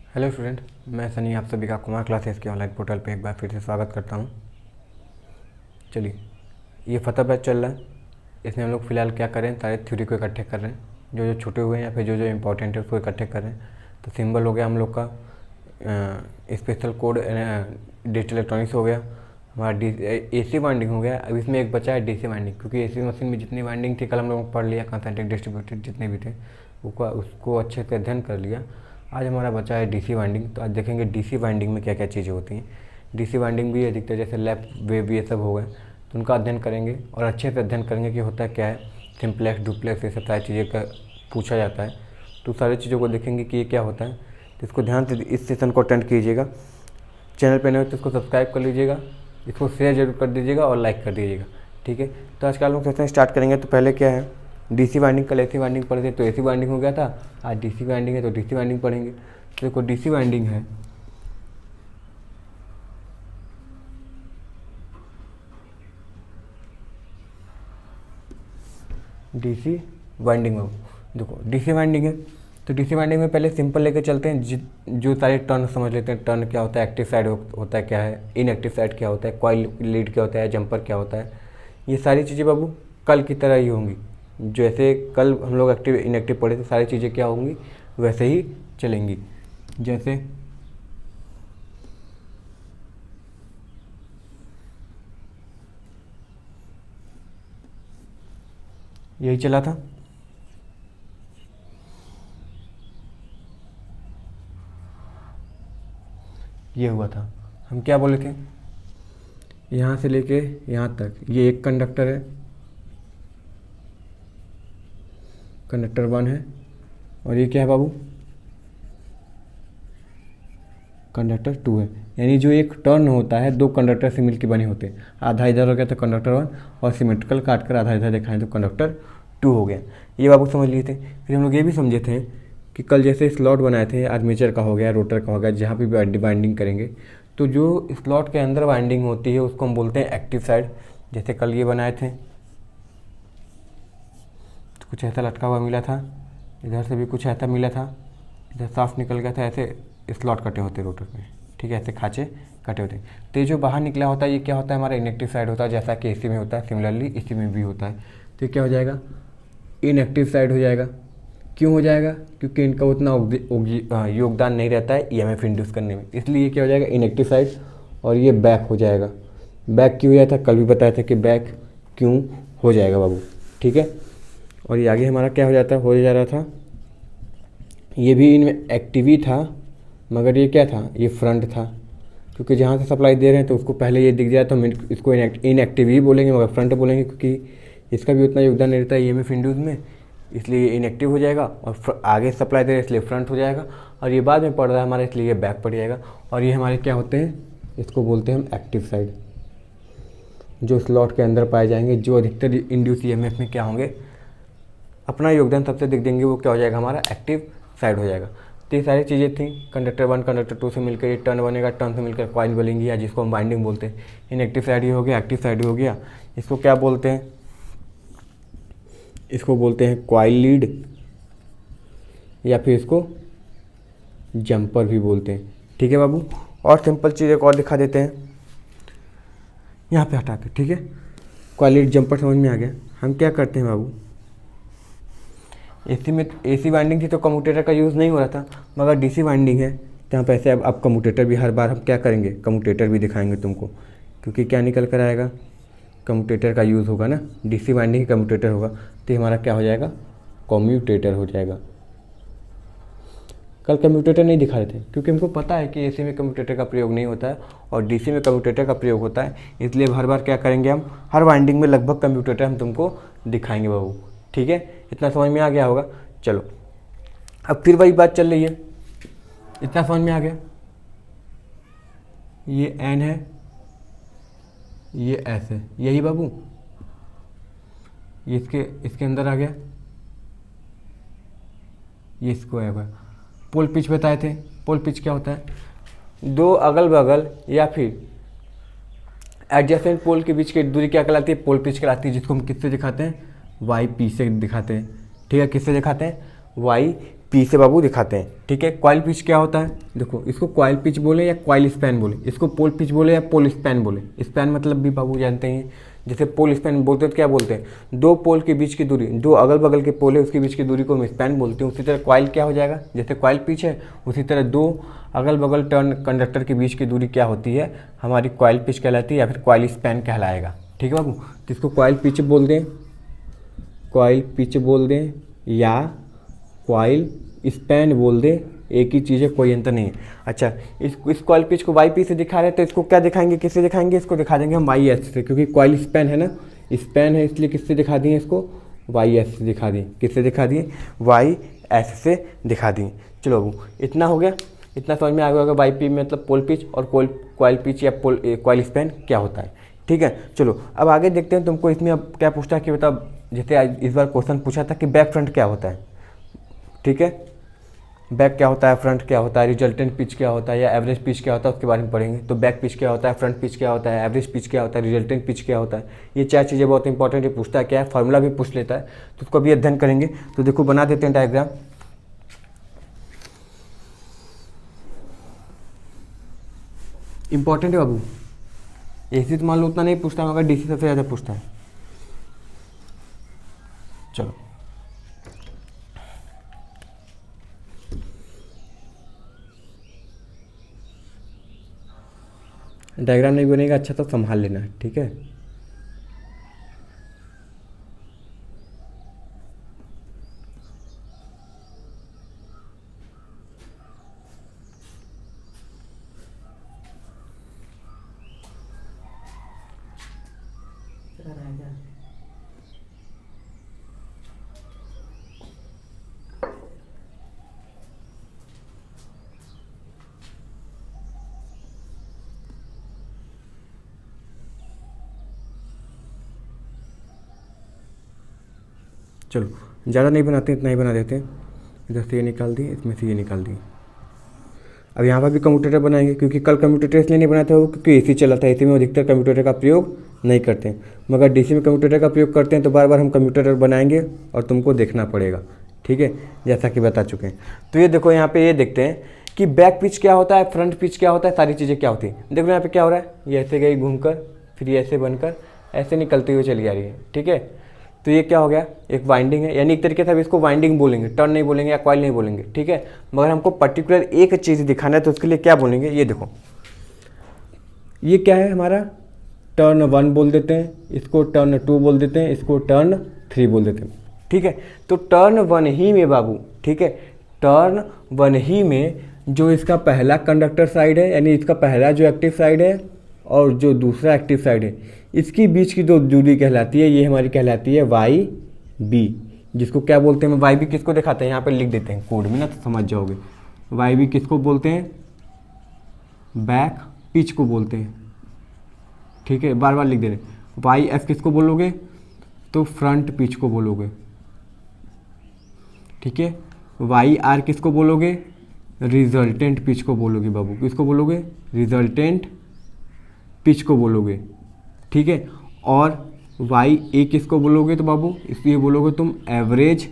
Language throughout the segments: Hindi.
हेलो स्टूडेंट, मैं सनी आप सभी का कुमार क्लासेस के ऑनलाइन पोर्टल पे एक बार फिर से स्वागत करता हूँ। चलिए, ये फतह बैच चल रहा है। इसमें हम लोग फ़िलहाल क्या करें, सारे थ्योरी को इकट्ठे कर रहे हैं, जो जो छूटे हुए हैं या फिर जो जो इम्पोर्टेंट है उसको इकट्ठे कर रहे हैं। तो सिंबल हो गया हम लोग का, स्पेशल कोड डिजिटल इलेक्ट्रॉनिक्स हो गया, हमारा AC वाइंडिंग हो गया। अब इसमें एक बचा है DC वाइंडिंग, क्योंकि AC मशीन में जितनी वाइंडिंग थी कल हम लोग पढ़ लिया, कंसंट्रेट डिस्ट्रीब्यूटेड जितने भी थे उसको अच्छे से अध्ययन कर लिया। आज हमारा बचा है DC वाइंडिंग। तो आज देखेंगे DC वाइंडिंग में क्या क्या चीज़ें होती हैं। DC वाइंडिंग भी अधिकतर जैसे लैप वेव ये सब हो गए, तो उनका अध्ययन करेंगे और अच्छे से अध्ययन करेंगे कि होता क्या है, सिंप्लेक्स डुप्लेक्स ये सब सारी चीज़ें का पूछा जाता है। तो सारी चीज़ों को देखेंगे कि ये क्या होता है। तो इसको ध्यान से इस सेशन को अटेंड कीजिएगा। चैनल पर नए हो तो इसको सब्सक्राइब कर लीजिएगा, इसको शेयर जरूर कर दीजिएगा और लाइक कर दीजिएगा, ठीक है। तो आज कल हम सेशन स्टार्ट करेंगे। तो पहले क्या है, DC वाइंडिंग, कल AC वाइंडिंग पढ़े थे तो AC वाइंडिंग हो गया था। आज DC वाइंडिंग है तो DC वाइंडिंग पढ़ेंगे। तो देखो DC वाइंडिंग है, DC वाइंडिंग में देखो DC वाइंडिंग है। तो DC वाइंडिंग में पहले सिंपल लेके चलते हैं, जो सारे टर्न समझ लेते हैं। टर्न क्या होता है, एक्टिव साइड होता है क्या है, इनएक्टिव साइड क्या होता है, कॉइल लीड क्या होता है, जंपर क्या होता है। ये सारी चीज़ें बाबू कल की तरह ही होंगी। जैसे कल हम लोग एक्टिव इनएक्टिव पढ़े तो सारी चीज़ें क्या होंगी वैसे ही चलेंगी। जैसे यही चला था, ये हुआ था। हम क्या बोले थे, यहाँ से लेके यहाँ तक ये एक कंडक्टर है, कंडक्टर 1 है, और ये क्या है बाबू, कंडक्टर 2 है। यानी जो एक टर्न होता है दो कंडक्टर से मिलकर बने होते हैं। आधा इधर हो गया तो कंडक्टर 1, और सिमेट्रिकल काट कर आधा इधर दिखाएं तो कंडक्टर 2 हो गया। ये बाबू समझ लिए थे। फिर हम लोग ये भी समझे थे कि कल जैसे स्लॉट बनाए थे, आर्मेचर का हो गया, रोटर का हो गया, जहाँ भी बाइंडिंग करेंगे तो जो स्लॉट के अंदर बाइंडिंग होती है उसको हम बोलते हैं एक्टिव साइड। जैसे कल ये बनाए थे तो कुछ ऐसा लटका हुआ मिला था, इधर से भी कुछ ऐसा मिला था, इधर साफ निकल गया था, ऐसे स्लॉट कटे होते रोटर में, ठीक है, ऐसे खाँचे कटे होते हैं। तो ये जो बाहर निकला होता है ये क्या होता है, हमारा इनएक्टिव साइड होता है, जैसा कि AC में होता है, सिमिलरली इसी में भी होता है। तो ये क्या हो जाएगा, इनएक्टिव साइड हो जाएगा। क्यों हो जाएगा, क्योंकि इनका उतना योगदान नहीं रहता है EMF इंड्यूस करने में, इसलिए ये क्या हो जाएगा इनएक्टिव साइड। और ये बैक हो जाएगा। बैक क्यों हो जाता है, कल भी बताया था कि बैक क्यों हो जाएगा बाबू, ठीक है। और ये आगे हमारा क्या हो जाता है, हो जा रहा था, ये भी इनमें एक्टिव ही था, मगर ये क्या था, ये फ्रंट था, क्योंकि जहाँ से सप्लाई दे रहे हैं तो उसको पहले ये दिख जाए तो हम इसको इनएक्टिव ही बोलेंगे, मगर फ्रंट बोलेंगे, क्योंकि इसका भी उतना योगदान नहीं रहता है EMF इंड्यूस में, इसलिए ये इनएक्टिव हो जाएगा। और आगे सप्लाई दे रहे हैं इसलिए फ्रंट हो जाएगा, और ये बाद में पड़ रहा है हमारा इसलिए ये बैक पड़ जाएगा। और ये हमारे क्या होते हैं, इसको बोलते हैं हम एक्टिव साइड, जो स्लॉट के अंदर पाए जाएंगे, जो अधिकतर इंड्यूस EMF में क्या होंगे, अपना योगदान सबसे दिख देंगे, वो क्या हो जाएगा, हमारा एक्टिव साइड हो जाएगा। तो ये सारी चीज़ें थी। कंडक्टर 1 कंडक्टर 2 से मिलकर ये टर्न बनेगा, टर्न से मिलकर कॉइल बनेंगी, या जिसको हम बाइंडिंग बोलते हैं। इनएक्टिव साइड ही हो गया, एक्टिव साइड हो गया। इसको क्या बोलते हैं, इसको बोलते हैं कॉइल लीड, या फिर इसको जंपर भी बोलते हैं, ठीक है बाबू। और सिंपल चीज़ एक और दिखा देते हैं यहाँ पे हटा के, ठीक है। कॉइल लीड जंपर समझ में आ गया। हम क्या करते हैं बाबू, AC वाइंडिंग थी तो कम्यूटेटर का यूज़ नहीं हो रहा था, मगर DC वाइंडिंग है तो यहाँ पे ऐसे अब कम्यूटेटर भी हर बार हम क्या करेंगे, कम्यूटेटर भी दिखाएंगे तुमको, क्योंकि क्या निकल कर आएगा, कम्यूटेटर का यूज़ होगा ना, DC वाइंडिंग कम्यूटेटर होगा, तो हमारा क्या हो जाएगा, कम्यूटेटर हो जाएगा। कल कम्यूटेटर नहीं दिखा रहे थे क्योंकि हमको पता है कि AC में कम्यूटेटर का प्रयोग नहीं होता है और DC में कम्यूटेटर का प्रयोग होता है, इसलिए हर बार क्या करेंगे, हम हर वाइंडिंग में लगभग कम्यूटेटर हम तुमको दिखाएंगे बाबू, ठीक है। इतना समझ में आ गया होगा। चलो अब फिर वही बात चल रही है, इतना समझ में आ गया, ये N है, ये S है, यही बाबू, ये इसके अंदर आ गया, ये इसको आएगा। पोल पिच बताए थे, पोल पिच क्या होता है, दो अगल बगल या फिर एडजेसेंट पोल के बीच की दूरी क्या कहलाती है, पोल पिच कहलाती है, जिसको हम किससे दिखाते हैं, YP से दिखाते हैं, ठीक है। किससे दिखाते हैं, पी से बाबू दिखाते हैं। ठीक है, कॉइल पिच क्या होता है, देखो इसको कॉइल पिच बोले या कॉइल स्पैन बोले, इसको पोल पिच बोले या पोल स्पैन बोले। स्पैन मतलब भी बाबू जानते हैं, जैसे पोल स्पैन बोलते हैं तो क्या बोलते हैं, दो पोल के बीच की दूरी, दो अगल बगल के पोल है उसके बीच की दूरी को हम स्पैन बोलते हैं। उसी तरह कॉइल क्या हो जाएगा, जैसे कॉइल पिच है उसी तरह दो अगल बगल टर्न कंडक्टर के बीच की दूरी क्या होती है, हमारी कॉइल पिच कहलाती है या फिर कॉइल स्पैन कहलाएगा। ठीक है बाबू, तो इसको कॉइल पिच बोल दें, कॉइल पिच बोल दें या कॉइल स्पैन बोल दे, एक ही चीज़ है, कोई अंतर नहीं है। अच्छा, इस कॉइल पिच को वाई पी से दिखा रहे हैं तो इसको क्या दिखाएंगे, किससे दिखाएंगे, इसको दिखा देंगे हम वाई एस से, क्योंकि कॉइल स्पैन है ना, स्पैन है इसलिए किससे दिखा दिए इसको, वाई एस से दिखा दिए। किससे दिखा दिए, वाई एस से दिखा दिए। चलो बाबू इतना हो गया, इतना समझ में आ गया होगा वाई पी मतलब पोल पिच और कॉइल पिच या कॉइल स्पैन क्या होता है। ठीक है, चलो अब आगे देखते हैं। तुमको इसमें अब क्या पूछता है कि बताओ, जैसे इस बार क्वेश्चन पूछा था कि बैक फ्रंट क्या होता है। ठीक है, बैक क्या होता है, फ्रंट क्या होता है, रिजल्टेंट पिच क्या होता है या एवरेज पिच क्या होता है, उसके बारे में पढ़ेंगे। तो बैक पिच क्या होता है, फ्रंट पिच क्या होता है, एवरेज पिच क्या होता है, रिजल्टेंट पिच क्या होता है, ये चार चीज़ें बहुत इंपॉर्टेंट है। पूछता है क्या है, फार्मूला भी पूछ लेता है, तो उसको भी अध्ययन करेंगे। तो देखो बना देते हैं डायग्राम। इंपॉर्टेंट है बाबू, एसी तो मान लो उतना नहीं पूछता मगर डीसी सबसे ज़्यादा पूछता है। चलो डायग्राम नहीं बनेगा अच्छा तो संभाल लेना है। ठीक है, चलो ज़्यादा नहीं बनाते, इतना ही बना देते हैं। इधर से ये निकाल दिए, इसमें से ये निकाल दिए। अब यहाँ पर भी कम्यूटेटर बनाएंगे, क्योंकि कल कम्यूटेटर इसलिए नहीं बनाते हो क्योंकि एसी चला था, एसी में अधिकतर कम्यूटेटर का प्रयोग नहीं करते हैं, मगर डीसी में कम्यूटेटर का प्रयोग करते हैं। तो बार बार हम कम्यूटेटर बनाएंगे और तुमको देखना पड़ेगा। ठीक है, जैसा कि बता चुके हैं। तो ये देखो यहाँ पे ये देखते हैं कि बैक पिच क्या होता है, फ्रंट पिच क्या होता है, सारी चीज़ें क्या होती है। देखो यहाँ पे क्या हो रहा है, ये ऐसे गई घूमकर, फिर ये ऐसे बनकर ऐसे निकलती हुई चली जा रही है। ठीक है, तो ये क्या हो गया, एक वाइंडिंग है, यानी एक तरीके से अब इसको वाइंडिंग बोलेंगे, टर्न नहीं बोलेंगे या कॉइल नहीं बोलेंगे। ठीक है, मगर हमको पर्टिकुलर एक चीज़ दिखाना है तो उसके लिए क्या बोलेंगे, ये देखो ये क्या है हमारा, टर्न 1 बोल देते हैं, इसको टर्न 2 बोल देते हैं, इसको टर्न 3 बोल देते हैं। ठीक है, तो टर्न 1 ही में बाबू, ठीक है, टर्न 1 ही में जो इसका पहला कंडक्टर साइड है, यानी इसका पहला जो एक्टिव साइड है और जो दूसरा एक्टिव साइड है, इसकी बीच की जो दूरी कहलाती है, ये हमारी कहलाती है वाई बी, जिसको क्या बोलते हैं, वाई बी किसको दिखाते हैं, यहाँ पे लिख देते हैं कोड में ना तो समझ जाओगे। वाई बी किसको बोलते हैं, बैक पिच को बोलते हैं। ठीक है, बार बार लिख दे रहे। वाई एफ किसको बोलोगे, तो फ्रंट पिच को बोलोगे। ठीक है, वाई आर किसको बोलोगे, रिजल्टेंट पिच को बोलोगे बाबू, किसको बोलोगे, रिजल्टेंट पिच को बोलोगे। ठीक है, और वाई ए किसको बोलोगे, तो बाबू इसलिए बोलोगे तुम एवरेज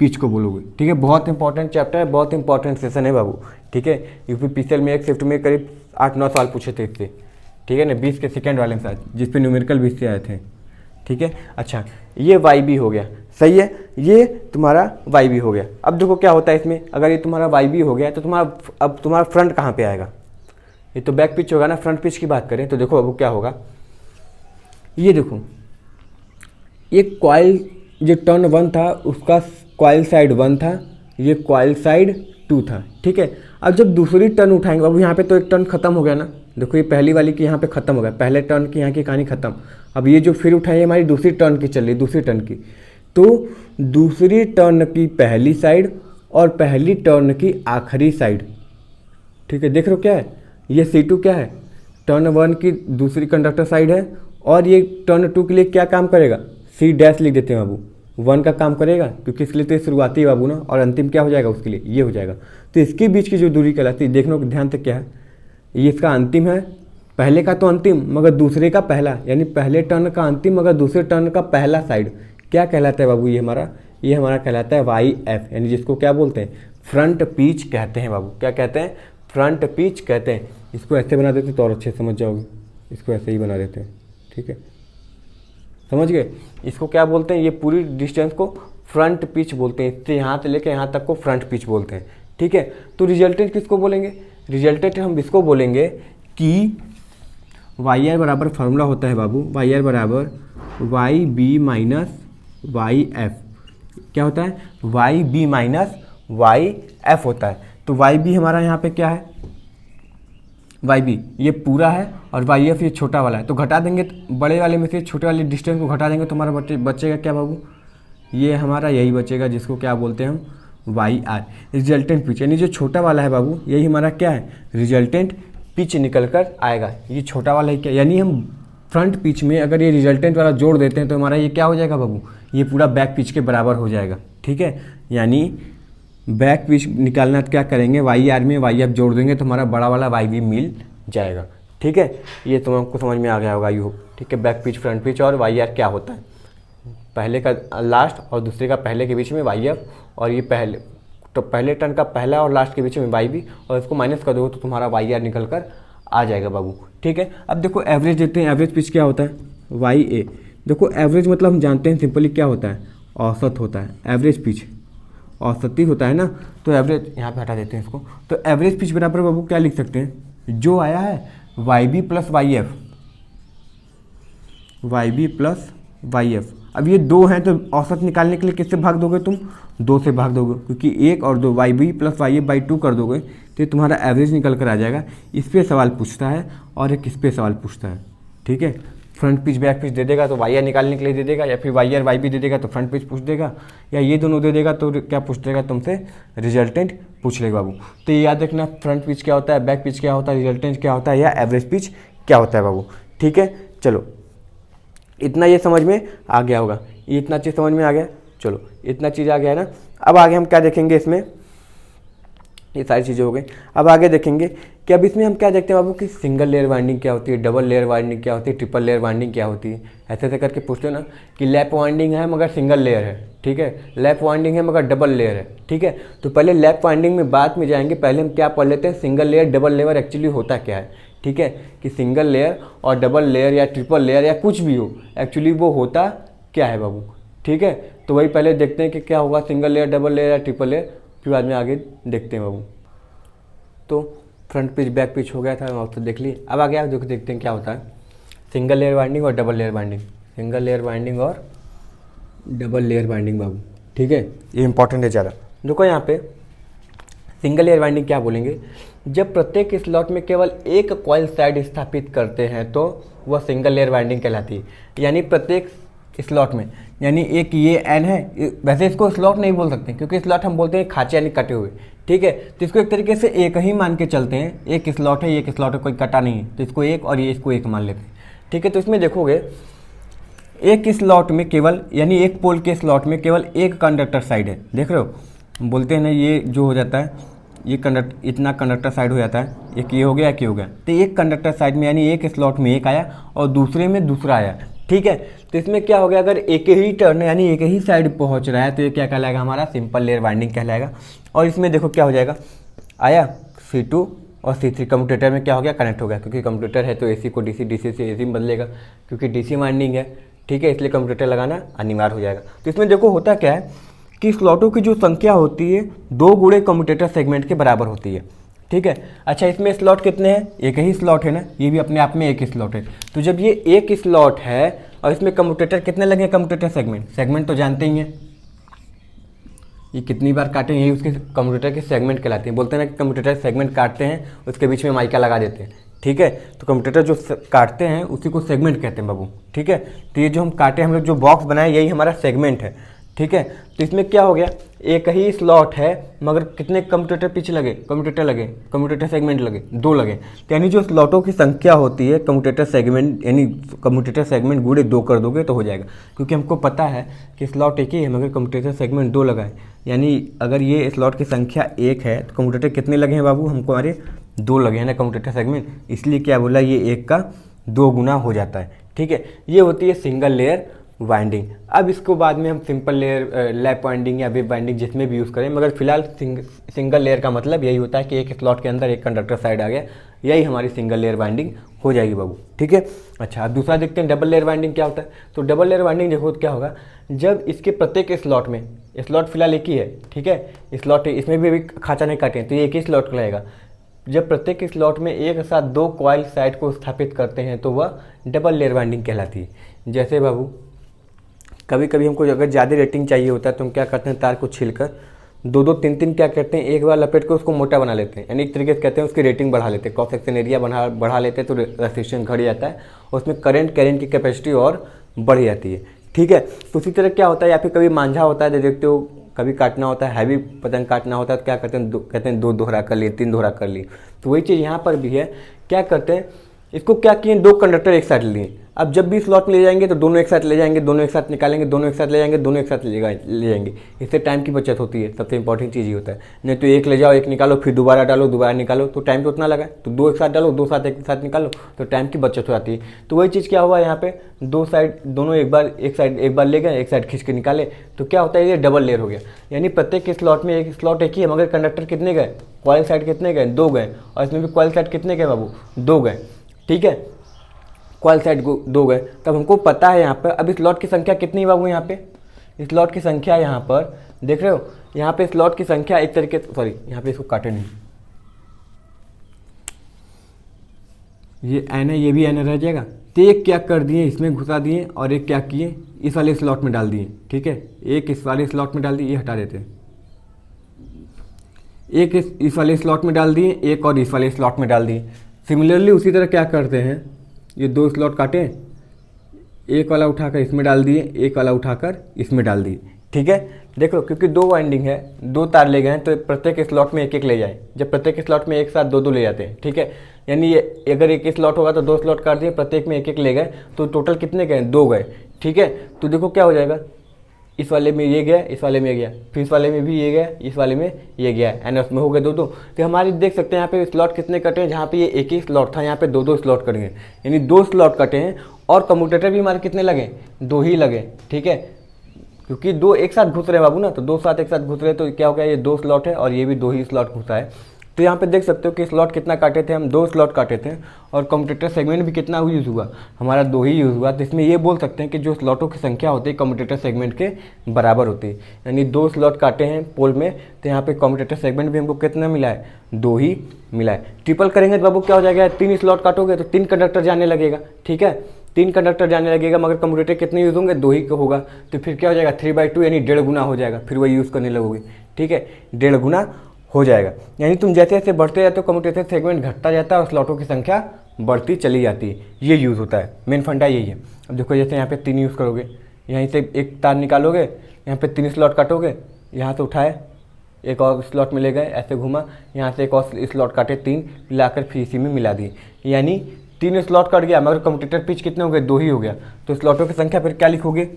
पिच को बोलोगे। ठीक है, बहुत इंपॉर्टेंट चैप्टर है, बहुत इंपॉर्टेंट सेशन है बाबू। ठीक है, यूपीपीसीएल में एक शिफ्ट में करीब 8-9 सवाल पूछे थे इससे। ठीक है ना, 20 के सेकेंड वाले में साथ, जिस पे न्यूमेरिकल 20 से आए थे। ठीक है, अच्छा ये वाई बी हो गया, सही है, ये तुम्हारा वाई बी हो गया। अब देखो क्या होता है इसमें, अगर ये तुम्हारा वाई बी हो गया तो तुम्हारा फ्रंट कहाँ पे आएगा, ये तो बैक पिच होगा ना। फ्रंट पिच की बात करें तो देखो अब क्या होगा, ये देखो ये कॉइल जो टर्न 1 था उसका कॉइल साइड 1 था, ये कॉइल साइड 2 था। ठीक है, अब जब दूसरी टर्न उठाएंगे, अब यहाँ पे तो एक टर्न खत्म हो गया ना, देखो ये पहली वाली की यहाँ पे खत्म हो गया, पहले टर्न की यहाँ की कहानी खत्म। अब ये जो फिर उठाई है हमारी दूसरी टर्न की चल रही, दूसरी टर्न की, तो दूसरी टर्न की पहली साइड और पहली टर्न की आखिरी साइड। ठीक है, देख रहे हो क्या है, ये C2 क्या है, टर्न 1 की दूसरी कंडक्टर साइड है, और ये टर्न 2 के लिए क्या काम करेगा, C डैश लिख देते हैं बाबू, 1 का काम करेगा, क्योंकि इसके लिए तो ये शुरुआती है बाबू ना, और अंतिम क्या हो जाएगा उसके लिए, ये हो जाएगा। तो इसके बीच की जो दूरी कहलाती है, देखने को ध्यान से क्या है, ये इसका अंतिम है, पहले का तो अंतिम मगर दूसरे का पहला, यानी पहले टर्न का अंतिम मगर दूसरे टर्न का पहला साइड क्या कहलाता है बाबू, ये हमारा ये हमारा कहलाता है वाई एफ, यानी जिसको क्या बोलते हैं, फ्रंट पिच कहते हैं बाबू। क्या कहते हैं, फ्रंट पिच कहते हैं। इसको ऐसे बना देते तो और अच्छे समझ जाओगे, इसको ऐसे ही बना देते हैं, ठीक है, समझ गए। इसको क्या बोलते हैं, ये पूरी डिस्टेंस को फ्रंट पिच बोलते हैं, इससे यहाँ से लेकर यहाँ तक को फ्रंट पिच बोलते हैं, ठीक है। तो रिजल्टेंट किसको बोलेंगे, रिजल्टेंट हम इसको बोलेंगे कि वाई आर बराबर फार्मूला होता है बाबू, वाई आर बराबर y b minus y f. क्या होता है, y b minus y f होता है। तो वाई बी हमारा यहाँ पे क्या है, वाई बी ये पूरा है और वाई एफ ये छोटा वाला है। तो घटा देंगे, तो बड़े वाले में से छोटे वाले डिस्टेंस को घटा देंगे तो हमारा बचेगा क्या बाबू, ये हमारा यही बचेगा जिसको क्या बोलते हैं हम वाई आर, रिजल्टेंट पिच। यानी जो छोटा वाला है बाबू यही हमारा क्या है, रिजल्टेंट पिच निकल कर आएगा। ये छोटा वाला ही क्या, यानी हम फ्रंट पिच में अगर ये रिजल्टेंट वाला जोड़ देते हैं तो हमारा ये क्या हो जाएगा बाबू, ये पूरा बैक पिच के बराबर हो जाएगा, ठीक है। यानी बैक पिच निकालना तो क्या करेंगे, वाई आर में वाई एफ जोड़ देंगे तो हमारा बड़ा वाला वाई बी मिल जाएगा, ठीक है। ये तो आपको समझ में आ गया होगा, आई होप, ठीक है। बैक पिच, फ्रंट पिच और वाई आर क्या होता है, पहले का लास्ट और दूसरे का पहले के बीच में वाई एफ, और ये पहले तो पहले टर्न का पहला और लास्ट के बीच में वाई बी, और इसको माइनस कर दोगे तो तुम्हारा वाई आर निकल कर आ जाएगा बाबू, ठीक है। अब देखो एवरेज देते हैं, एवरेज पिच क्या होता है, वाई ए। देखो एवरेज मतलब हम जानते हैं सिंपली क्या होता है, औसत होता है। एवरेज पिच औसत ही होता है ना, तो एवरेज यहाँ पे हटा देते हैं इसको। तो एवरेज पिच बराबर बाबू क्या लिख सकते हैं, जो आया है y b plus y f, y b plus y f. अब ये दो हैं तो औसत निकालने के लिए किससे भाग दोगे तुम, 2 से भाग दोगे, क्योंकि 1 और 2 y b plus y f by 2 कर दोगे तो तुम्हारा एवरेज निकल कर आ जाएगा। इस पर सवाल पूछता है और एक इस पर सवाल पूछता है, ठीक है। फ्रंट पिच बैक पिच दे देगा तो वाई आर निकालने के लिए दे देगा, या फिर वाई आर वाई बी दे देगा तो फ्रंट पिच पूछ देगा, या ये दोनों दे देगा तो क्या पूछ देगा तुमसे, रिजल्टेंट पूछ लेगा बाबू। तो ये याद रखना, फ्रंट पिच क्या होता है, बैक पिच क्या होता है, रिजल्टेंट क्या होता है, या एवरेज पिच क्या होता है बाबू, ठीक है। चलो इतना ये समझ में आ गया होगा, ये इतना चीज़ समझ में आ गया, चलो इतना चीज़ आ गया है ना। अब आगे हम क्या देखेंगे इसमें, ये सारी चीज़ें हो गई। अब आगे देखेंगे कि अब इसमें हम क्या देखते हैं बाबू कि सिंगल लेयर वाइंडिंग क्या होती है, डबल लेयर वाइंडिंग क्या होती है, ट्रिपल लेयर वाइंडिंग क्या होती है। ऐसे ऐसे करके पूछते हो ना कि लैप वाइंडिंग है मगर सिंगल लेयर है, ठीक है, लैप वाइंडिंग है मगर डबल लेयर है, ठीक है। तो पहले लैप वाइंडिंग में बाद में जाएंगे, पहले हम क्या पढ़ लेते हैं, single layer double layer actually होता क्या है, ठीक है, कि सिंगल लेयर और डबल लेयर या ट्रिपल लेयर या कुछ भी हो, एक्चुअली वो होता क्या है बाबू, ठीक है। तो वही पहले देखते हैं कि क्या होगा, सिंगल लेयर, डबल लेयर या ट्रिपल लेयर, फिर बाद में आगे देखते हैं बाबू। तो फ्रंट पिच बैक पिच हो गया था, तो देख ली। अब आगे आप देखते हैं क्या होता है, सिंगल लेयर बाइंडिंग और double layer binding, single layer binding और डबल लेयर बाइंडिंग बाबू, ठीक है, ये इंपॉर्टेंट है ज़्यादा। देखो यहाँ पे सिंगल लेयर बाइंडिंग क्या बोलेंगे, जब प्रत्येक स्लॉट में केवल एक कॉइल साइड स्थापित करते हैं तो वह सिंगल लेयर बाइंडिंग कहलाती है। यानी प्रत्येक स्लॉट में, यानी एक ये एन है, वैसे इसको स्लॉट नहीं बोल सकते क्योंकि स्लॉट हम बोलते हैं खांचे यानी कटे हुए, ठीक है। तो इसको एक तरीके से एक ही मान के चलते हैं, एक स्लॉट है, एक स्लॉट है, कोई कटा नहीं है, तो इसको एक और ये इसको एक मान लेते हैं, ठीक है। तो इसमें देखोगे एक स्लॉट में केवल, यानी एक पोल के स्लॉट में केवल एक कंडक्टर साइड है, देख रहे हो, बोलते हैं ना ये जो हो जाता है, ये इतना कंडक्टर साइड हो जाता है, एक ये हो गया, एक ये हो गया, तो एक कंडक्टर साइड में यानी एक स्लॉट में एक आया और दूसरे में दूसरा आया, ठीक है। तो इसमें क्या हो गया, अगर एक ही टर्न यानी एक ही साइड पहुंच रहा है तो ये क्या कहलाएगा, हमारा सिंपल लेयर बाइंडिंग कहलाएगा। और इसमें देखो क्या हो जाएगा, आया C2 और C3 कम्यूटेटर में क्या हो गया, कनेक्ट हो गया, क्योंकि कम्यूटेटर है तो AC को DC, DC से AC में बदलेगा, क्योंकि DC वाइंडिंग है, ठीक है, इसलिए कम्यूटेटर लगाना अनिवार्य हो जाएगा। तो इसमें देखो होता क्या है कि स्लॉटों की जो संख्या होती है 2 गुणे कम्यूटेटर सेगमेंट के बराबर होती है, ठीक है। अच्छा इसमें स्लॉट कितने हैं, एक ही स्लॉट है ना, ये भी अपने आप में एक स्लॉट है। तो जब ये एक स्लॉट है और इसमें कम्यूटेटर कितने लगे, कम्यूटेटर सेगमेंट तो जानते ही हैं, ये कितनी बार काटें यही उसके कम्यूटेटर के सेगमेंट कहलाते हैं। बोलते हैं ना कि कम्यूटेटर सेगमेंट काटते हैं उसके बीच में माइका लगा देते हैं, ठीक है। तो कम्यूटेटर जो काटते हैं उसी को सेगमेंट कहते हैं बाबू, ठीक है। तो ये जो हम काटे, हम लोग जो बॉक्स बनाए, यही हमारा सेगमेंट है, ठीक है। तो इसमें क्या हो गया, एक ही स्लॉट है मगर कितने कम्यूटेटर पिच लगे, कम्यूटेटर सेगमेंट लगे, 2 लगे। तो यानी जो स्लॉटों की संख्या होती है कम्यूटेटर सेगमेंट, यानी कम्यूटेटर सेगमेंट गुणे 2 कर दोगे तो हो जाएगा, क्योंकि हमको पता है कि स्लॉट एक ही है मगर कम्यूटेटर सेगमेंट 2 लगा है। यानी अगर ये स्लॉट की संख्या 1 है तो कम्यूटेटर कितने लगे हैं बाबू, हमको हमारे 2 लगे हैं ना कम्यूटेटर सेगमेंट, इसलिए क्या बोला, ये 1 का 2 गुना हो जाता है, ठीक है। ये होती है सिंगल लेयर वाइंडिंग। अब इसको बाद में हम सिंपल लेयर, लैप वाइंडिंग या वेब वाइंडिंग जिसमें भी यूज़ करें, मगर फिलहाल सिंगल लेयर का मतलब यही होता है कि एक स्लॉट के अंदर एक कंडक्टर साइड आ गया, यही हमारी सिंगल लेयर वाइंडिंग हो जाएगी बाबू, ठीक है। अच्छा, अब दूसरा देखते हैं डबल लेयर वाइंडिंग क्या होता है। तो डबल लेयर वाइंडिंग देखो क्या होगा, जब इसके प्रत्येक स्लॉट में, स्लॉट फिलहाल एक ही है, ठीक है, स्लॉट इसमें भी अभी खाँचा नहीं काटे तो ये एक ही स्लॉट रहेगा। जब प्रत्येक स्लॉट में एक साथ दो कॉइल साइड को स्थापित करते हैं तो वह डबल लेयर वाइंडिंग कहलाती है। जैसे बाबू कभी कभी हमको अगर ज़्यादा रेटिंग चाहिए होता है तो हम क्या करते हैं, तार को छीलकर दो दो तीन तीन क्या करते हैं, एक बार लपेट के उसको मोटा बना लेते हैं, यानी एक तरीके से कहते हैं उसकी रेटिंग बढ़ा लेते हैं, क्रॉस सेक्शन एरिया बढ़ा लेते हैं तो रेजिस्टेंस घट जाता है, उसमें करंट की कैपेसिटी और बढ़ जाती है, ठीक है। तो उसी तरह क्या होता है, या फिर कभी मांझा होता है, देखते हो कभी काटना होता है, हैवी पतंग काटना होता है तो क्या करते हैं, कहते हैं दो दोहरा कर लिए, तीन दोहरा कर लिए। तो वही चीज़ यहाँ पर भी है, क्या करते हैं, इसको क्या किए, दो कंडक्टर एक साथ लिए। अब जब भी स्लॉट में ले जाएंगे तो दोनों एक साथ ले जाएंगे, दोनों एक साथ निकालेंगे, दोनों एक साथ ले जाएंगे, दोनों एक साथ ले जाएंगे। इससे टाइम की बचत होती है, सबसे इंपॉर्टेंट चीज़ ये होता है। नहीं तो एक ले जाओ, एक निकालो, फिर दोबारा डालो, दोबारा निकालो, तो टाइम तो उतना लगा। तो दो एक साथ डालो, दो साथ एक साथ निकालो, तो टाइम की बचत हो जाती है। तो वही चीज़ क्या हुआ यहाँ पे, दो साइड दोनों एक बार ले गए, एक साइड खींच के निकाले, तो क्या होता है, ये डबल लेयर हो गया। यानी प्रत्येक स्लॉट में एक स्लॉट एक ही है, मगर कंडक्टर कितने गए, कॉइल साइड कितने गए, दो गए, और इसमें भी कॉइल साइड कितने गए बाबू, दो गए, ठीक है, कॉइल साइड दो गए। तब हमको पता है यहाँ पर अब स्लॉट की संख्या कितनी बाबू, यहाँ पे स्लॉट की संख्या यहाँ पर देख रहे हो, यहाँ पे स्लॉट की संख्या एक तरीके, सॉरी यहाँ पे इसको काटे नहीं, ये एन है, ये भी एन रह जाएगा। तो एक क्या कर दिए, इसमें घुसा दिए, और एक क्या किए, इस वाले स्लॉट में डाल दिए, ठीक है, एक इस वाले स्लॉट में डाल दिए, ये हटा देते हैं, एक इस वाले स्लॉट में डाल दिए, एक और इस वाले स्लॉट में डाल दिए। सिमिलरली उसी तरह क्या करते हैं, ये दो स्लॉट काटे, एक वाला उठाकर इसमें डाल दिए, एक वाला उठाकर इसमें डाल दिए, ठीक है। देख लो, क्योंकि दो वाइंडिंग है, दो तार ले गए हैं, तो प्रत्येक स्लॉट में एक एक ले जाए। जब प्रत्येक स्लॉट में एक साथ दो दो ले जाते हैं, ठीक है, यानी ये अगर एक स्लॉट होगा तो दो स्लॉट काट दिए, प्रत्येक में एक एक ले गए, तो टोटल कितने गए, दो गए, ठीक है। तो देखो क्या हो जाएगा, इस वाले में ये गया, इस वाले में ये गया, फिर इस वाले में भी ये गया, इस वाले में ये गया, एंड उसमें हो गए दो दो। तो हमारी देख सकते हैं यहाँ पे स्लॉट कितने कटे हैं, जहाँ पे ये एक ही स्लॉट था यहाँ पे दो दो स्लॉट कट गए, यानी दो स्लॉट कटे हैं। और कम्यूटेटर भी हमारे कितने लगे, दो ही लगे, ठीक है, क्योंकि दो एक साथ घुस रहे हैं बाबू ना, तो दो साथ एक साथ घुस रहे, तो क्या हो गया, ये दो स्लॉट है और ये भी दो ही स्लॉट घुसा है। तो यहाँ पे देख सकते हो कि स्लॉट कितना काटे थे हम, दो स्लॉट काटे थे, और कम्यूटेटर सेगमेंट भी कितना यूज़ हुआ, हमारा दो ही यूज़ हुआ। तो इसमें ये बोल सकते हैं कि जो स्लॉटों की संख्या होती है कम्यूटेटर सेगमेंट के बराबर होती है, यानी दो स्लॉट काटे हैं पोल में, तो यहाँ पे कम्यूटेटर सेगमेंट भी हमको कितना मिला है, दो ही मिला है। ट्रिपल करेंगे तो बाबू क्या हो जाएगा, तीन स्लॉट काटोगे तो तीन कंडक्टर जाने लगेगा, ठीक है, तीन कंडक्टर जाने लगेगा, मगर कम्यूटेटर कितने यूज़ होंगे, दो ही होगा, तो फिर क्या हो जाएगा, 3/2 यानी 1.5 गुना हो जाएगा, फिर वही यूज़ करने लगोगे, ठीक है, 1.5 गुना हो जाएगा। यानी तुम जैसे जैसे बढ़ते जाते हो कम्यूटेटर सेगमेंट घटता जाता है और स्लॉटों की संख्या बढ़ती चली जाती है, ये यूज़ होता है, मेन फंडा यही है। अब देखो जैसे यहाँ पे तीन यूज़ करोगे, यहीं से एक तार निकालोगे, यहाँ पे तीन स्लॉट काटोगे, यहाँ से उठाए एक और स्लॉट में ले गए, ऐसे घुमा, यहाँ से एक और स्लॉट काटे, तीन लाकर फिर इसी में मिला दिए, यानी तीन स्लॉट कट गया, मगर कम्यूटेटर पिच कितने हो गए, दो ही हो गया। तो स्लॉटों की संख्या फिर क्या लिखोगे,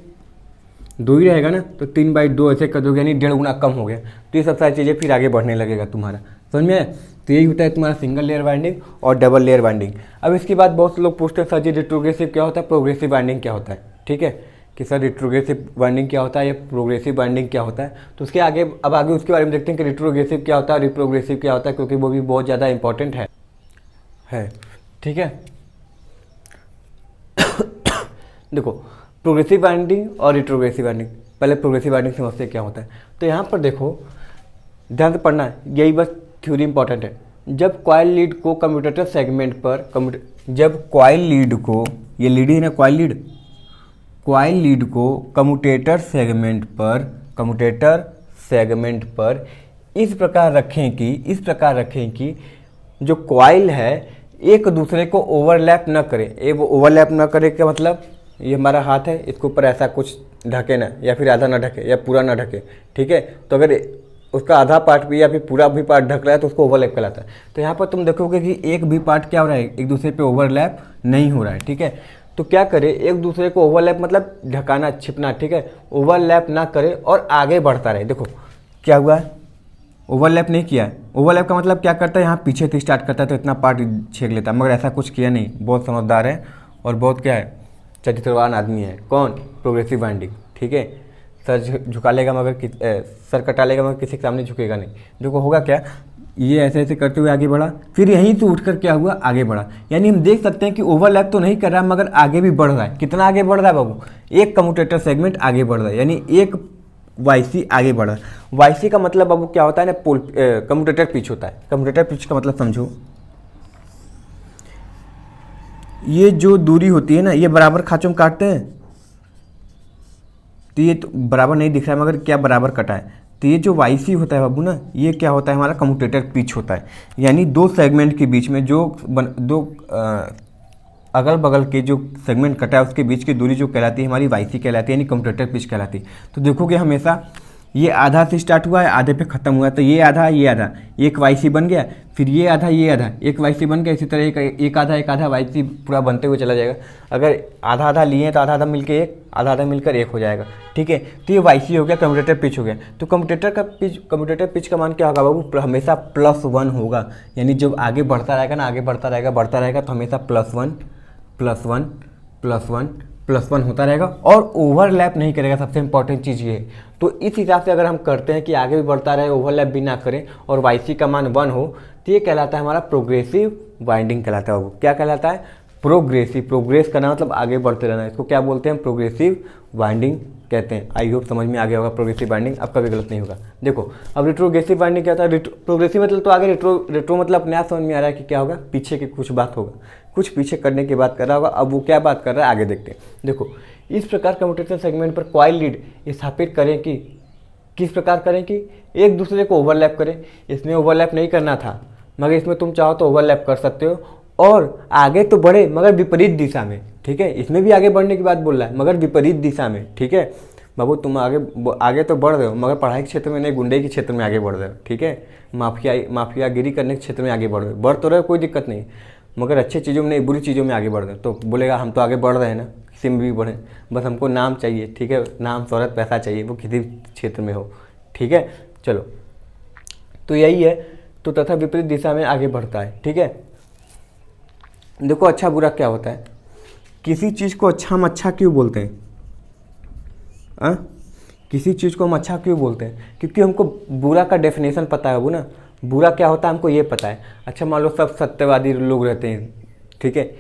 दो ही रहेगा ना, तो 3/2 ऐसे कर दोगे, यानी 1.5 गुना कम हो गया। तो ये सब सारी चीज़ें फिर आगे बढ़ने लगेगा तुम्हारा, समझ में आया। तो यही होता है तुम्हारा सिंगल लेयर वाइंडिंग और डबल लेयर वाइंडिंग। अब इसके बाद बहुत से लोग पूछते हैं सर जी रिट्रोग्रेसिव क्या होता है, प्रोग्रेसिव वाइंडिंग क्या होता है, ठीक है, कि सर रिट्रोग्रेसिव वाइंडिंग क्या होता है या प्रोग्रेसिव वाइंडिंग क्या होता है। तो उसके आगे अब आगे उसके बारे में देखते हैं कि रिट्रोग्रेसिव क्या होता है, रिप्रोग्रेसिव क्या होता है, क्योंकि वो भी बहुत ज़्यादा इंपॉर्टेंट है, ठीक है। देखो प्रोग्रेसिव वाइंडिंग और रिट्रोग्रेसिव वाइंडिंग, पहले प्रोग्रेसिव वाइंडिंग समझते क्या होता है। तो यहाँ पर देखो ध्यान से पढ़ना है, यही बस थ्योरी इंपॉर्टेंट है। जब कॉइल लीड को कम्यूटेटर सेगमेंट पर जब कॉइल लीड को, ये लीड है ना, कॉइल लीड को कम्यूटेटर सेगमेंट पर इस प्रकार रखें कि जो कॉइल है एक दूसरे को ओवरलैप न करे। वो ओवरलैप न करे का मतलब, ये हमारा हाथ है, इसके ऊपर ऐसा कुछ ढके ना, या फिर आधा ना ढके या पूरा ना ढके, ठीक है। तो अगर उसका आधा पार्ट भी या फिर पूरा भी पार्ट ढक रहा है तो उसको ओवरलैप कहलाता है। तो यहाँ पर तुम देखोगे कि एक भी पार्ट क्या हो रहा है, एक दूसरे पे ओवरलैप नहीं हो रहा है, ठीक है। तो क्या करे, एक दूसरे को ओवरलैप मतलब ढकाना, छिपना, ठीक है, ओवरलैप ना करे और आगे बढ़ता रहे। देखो क्या हुआ है, ओवरलैप नहीं किया है। ओवरलैप का मतलब क्या करता है, यहाँ पीछे से स्टार्ट करता है तो इतना पार्ट छेक लेता है, मगर ऐसा कुछ किया नहीं। बहुत समझदार है और बहुत क्या है, चरित्रवान आदमी है। कौन? Progressive binding. ठीक है, सर झुका लेगा मगर सर कटा लेगा मगर किसी के सामने झुकेगा नहीं। देखो होगा क्या, ये ऐसे ऐसे करते हुए आगे बढ़ा, फिर यहीं से उठकर क्या हुआ, आगे बढ़ा। यानी हम देख सकते हैं कि ओवरलैप तो नहीं कर रहा मगर आगे भी बढ़ रहा है। कितना आगे बढ़ रहा है बाबू? एक कम्यूटेटर सेगमेंट आगे बढ़ रहा है, यानी एक वाईसी आगे बढ़ रहा है। वाईसी का मतलब बाबू क्या होता है ना, कम्यूटेटर पिच होता है। कम्यूटेटर पिच का मतलब समझो, ये जो दूरी होती है ना, ये बराबर खाचों में काटते हैं तो ये तो बराबर नहीं दिख रहा है मगर क्या बराबर कटा है। तो ये जो वाईसी होता है बाबू ना, ये क्या होता है, हमारा कम्यूटेटर पिच होता है। यानी दो सेगमेंट के बीच में जो दो अगल बगल के जो सेगमेंट कटा है उसके बीच की दूरी जो कहलाती है हमारी वाईसी कहलाती है, यानी कम्यूटेटर पिच कहलाती है। तो देखोगे हमेशा ये आधा से स्टार्ट हुआ है, आधे पे खत्म हुआ है, तो ये आधा एक वाईसी बन गया, फिर ये आधा एक वाईसी बन गया। इसी तरह एक आधा वाईसी पूरा बनते हुए चला जाएगा। अगर आधा आधा लिए तो आधा आधा मिलकर एक हो जाएगा। ठीक है, तो ये वाईसी हो गया, कम्यूटेटर पिच हो गया। तो कम्यूटेटर पिच का मान क्या होगा बाबू? हमेशा +1 होगा। यानी जब आगे बढ़ता रहेगा ना, आगे बढ़ता रहेगा तो हमेशा +1 होता रहेगा और ओवरलैप नहीं करेगा। सबसे इंपॉर्टेंट चीज़ ये है। तो इस हिसाब से अगर हम करते हैं कि आगे भी बढ़ता रहे, ओवरलैप भी ना करें और वाईसी का मान 1 हो, तो ये कहलाता है हमारा प्रोग्रेसिव वाइंडिंग कहलाता है। वो क्या कहलाता है? प्रोग्रेस करना मतलब आगे बढ़ते रहना। इसको क्या बोलते हैं? प्रोग्रेसिव वाइंडिंग कहते हैं। आई होप समझ में आ गया होगा प्रोग्रेसिव वाइंडिंग, अब कभी गलत नहीं होगा। देखो अब रिट्रोग्रेसिव वाइंडिंग क्या होता है? प्रोग्रेसिव मतलब तो आगे, रेट्रो मतलब अपने आप समझ में आ रहा है कि क्या होगा, पीछे की कुछ बात होगा, कुछ पीछे करने की बात कर रहा होगा। अब वो क्या बात कर रहा है आगे देखते हैं। देखो इस प्रकार कम्यूटेटर सेगमेंट पर कॉइल लीड स्थापित करें कि किस प्रकार करें कि एक दूसरे को ओवरलैप करें। इसमें ओवरलैप नहीं करना था मगर इसमें तुम चाहो तो ओवरलैप कर सकते हो और आगे तो बढ़े मगर विपरीत दिशा में। ठीक है, इसमें भी आगे बढ़ने की बात बोल रहा है मगर विपरीत दिशा में। ठीक है बाबू, तुम आगे तो बढ़ रहे हो मगर पढ़ाई के क्षेत्र में नहीं, गुंडे के क्षेत्र में आगे बढ़ रहे हो। ठीक है, माफियागिरी करने के क्षेत्र में आगे बढ़ रहे हो। बढ़ तो रहे हो, कोई दिक्कत नहीं, मगर अच्छे चीज़ों में नहीं, बुरी चीज़ों में आगे बढ़ रहे हो। तो बोलेगा हम तो आगे बढ़ रहे हैं ना, किसी में भी बढ़े, बस हमको नाम चाहिए। ठीक है, नाम शोहरत पैसा चाहिए, वो किसी क्षेत्र में हो। ठीक है, चलो तो यही है। तो तथा विपरीत दिशा में आगे बढ़ता है। ठीक है, देखो अच्छा बुरा क्या होता है, किसी चीज़ को अच्छा हम अच्छा क्यों बोलते हैं? किसी चीज़ को हम अच्छा क्यों बोलते हैं? क्योंकि हमको बुरा का डेफिनेशन पता है वो ना, बुरा क्या होता है हमको ये पता है। अच्छा मान लो सब सत्यवादी लोग रहते हैं। ठीक है,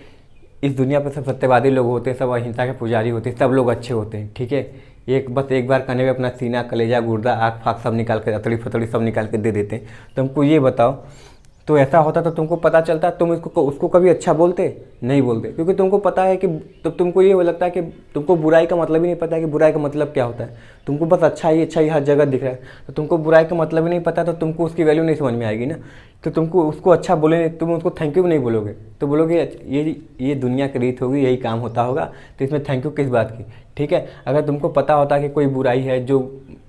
इस दुनिया पर सब सत्यवादी लोग होते हैं, सब अहिंसा के पुजारी होते हैं, सब लोग अच्छे होते हैं। ठीक है, एक बार कहने में अपना सीना, कलेजा, गुर्दा, आँख फाँख सब निकाल कर, अतड़ी फतड़ी सब निकाल के दे देते हैं। तो हमको ये बताओ, तो ऐसा होता तो तुमको पता चलता, तुम उसको कभी अच्छा बोलते? नहीं बोलते, क्योंकि तुमको पता है कि तो तुमको ये लगता है कि तुमको बुराई का मतलब ही नहीं पता है कि बुराई का मतलब क्या होता है। तुमको बस अच्छा ही हर जगह दिख रहा है, तो तुमको बुराई का मतलब ही नहीं पता, तो तुमको उसकी वैल्यू नहीं समझ में आएगी ना। तो तुमको उसको अच्छा बोले, तुम उसको थैंक यू भी नहीं बोलोगे, तो बोलोगे ये दुनिया की रीत होगी, यही काम होता होगा, तो इसमें थैंक यू किस बात की। ठीक है, अगर तुमको पता होता कि कोई बुराई है जो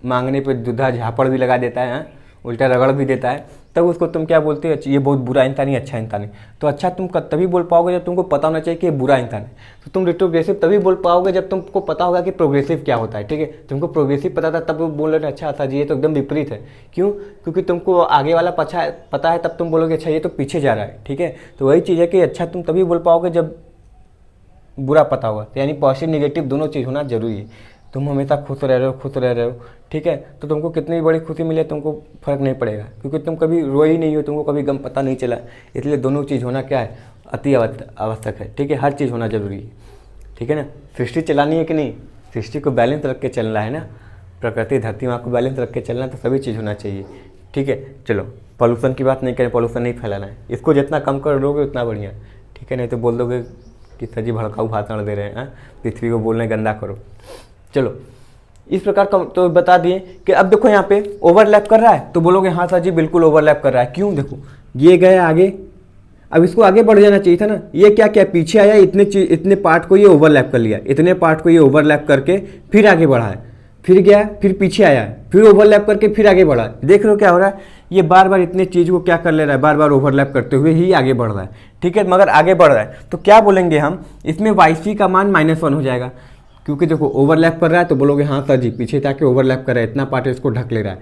मांगने पर दुधा झापड़ भी लगा देता है, उल्टा रगड़ भी देता है, तब उसको तुम क्या बोलते हो? ये बहुत बुरा इंसान है, अच्छा इंसान है। तो अच्छा तुम तभी बोल पाओगे जब तुमको पता होना चाहिए कि ये बुरा इंसान है। तो तुम रिट्रोग्रेसिव तभी बोल पाओगे जब तुमको पता होगा कि प्रोग्रेसिव क्या होता है। ठीक है, तुमको प्रोग्रेसिव पता था तब बोल रहे अच्छा था जी, ये तो एकदम विपरीत है। क्यों? क्योंकि तुमको आगे वाला पता है, तब तुम बोलोगे अच्छा ये तो पीछे जा रहा है। ठीक है, तो वही चीज़ है कि अच्छा तुम तभी बोल पाओगे जब बुरा पता होगा। तो यानी पॉजिटिव निगेटिव दोनों चीज़ होना जरूरी है। तुम हमेशा खुश रह रहे हो। ठीक है, तो तुमको कितनी बड़ी खुशी मिले तुमको फर्क नहीं पड़ेगा, क्योंकि तुम कभी रोए ही नहीं हो, तुमको कभी गम पता नहीं चला। इसलिए दोनों चीज़ होना क्या है? अति आवश्यक है। ठीक है, हर चीज़ होना जरूरी है। ठीक है ना, सृष्टि चलानी है कि नहीं, सृष्टि को बैलेंस रख के चलना है ना, प्रकृति धरती माँ को बैलेंस रख के चलना है, तो सभी चीज़ होना चाहिए। ठीक है, चलो पॉल्यूशन की बात नहीं करें, पॉल्यूशन नहीं फैलाना है, इसको जितना कम कर दोगे उतना बढ़िया। ठीक है, नहीं तो बोल दोगे कि सर जी भड़काऊ भाषण दे रहे हैं, पृथ्वी को बोलने गंदा करो। चलो इस प्रकार का तो बता दिए कि अब देखो यहाँ पे ओवरलैप कर रहा है, तो बोलोगे हाँ सर जी बिल्कुल ओवरलैप कर रहा है। क्यों? देखो ये गया आगे, अब इसको आगे बढ़ जाना चाहिए था ना, ये क्या पीछे आया, इतने पार्ट को ये ओवरलैप कर लिया, इतने पार्ट को ये ओवरलैप करके फिर आगे बढ़ा है, फिर गया, फिर पीछे आया, फिर ओवरलैप करके फिर आगे बढ़ा। देख रहे हो क्या हो रहा है? ये बार बार इतने चीज़ को क्या कर ले रहा है, बार बार ओवरलैप करते हुए ही आगे बढ़ रहा है। ठीक है, मगर आगे बढ़ रहा है तो क्या बोलेंगे हम, इसमें वाईसी का मान -1 हो जाएगा, क्योंकि देखो ओवरलैप कर रहा है, तो बोलोगे हाँ सर जी पीछे जाके ओवरलैप कर रहा है, इतना पार्ट इसको ढक ले रहा है।